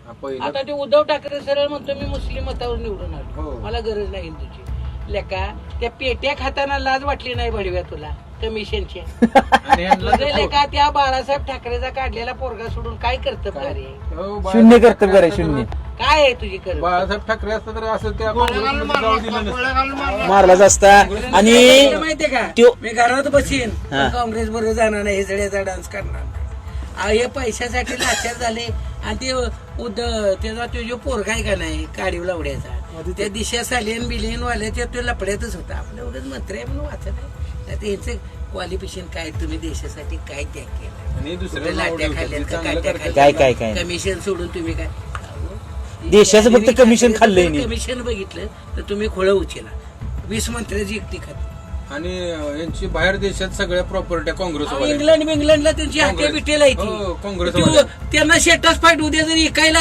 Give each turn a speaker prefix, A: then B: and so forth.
A: आता ते उद्धव ठाकरे सरळ म्हणतो मी मुस्लिम मतावर निवडून आलो, मला गरज नाही हिंदूची. लेका त्या पेट्या खाताना लाज वाटली नाही बडव्या तुला कमिशनच्या? लेका त्या बाळासाहेब ठाकरेचा काढलेला पोरगा सोडून काय कर्तव्य रे?
B: शून्य कर्तव्य आहे, शून्य.
A: काय आहे तुझी कर्तव्य?
C: बाळासाहेब ठाकरे असतं तर असं त्या
B: मारलाच असता. आणि
A: माहितीये का, मी घरात बसीन काँग्रेस बरोबर जाणार नाही, हेजड्याचा डान्स करणार नाही. हे पैशासाठी लाचार झाले. आणि ते त्याचा तो जो पोरगा आहे का नाही काढीव लावड्याचा, त्या दिशा सालियन बिलियन वाल्याच्या तो लपड्यातच होता. आपल्या एवढंच मंत्र आहे म्हणून वाचत आहे. त्याचं क्वालिफिकेशन काय, तुम्ही देशासाठी काय त्याग केला, लाट्या खाल्ल्या,
B: काय
A: कमिशन सोडून तुम्ही काय
B: देशाचं फक्त कमिशन खाल्लंय.
A: कमिशन बघितलं तर तुम्ही खोळं उचला. 20 मंत्र्याची एकटी खाती.
C: आणि यांची बाहेर देशात सगळ्या प्रॉपर्ट्या काँग्रेस
A: इंग्लंडला त्यांची हाके बिटेला
C: काँग्रेस
A: त्यांना शेटच फाईट उद्या जरी काय लागलं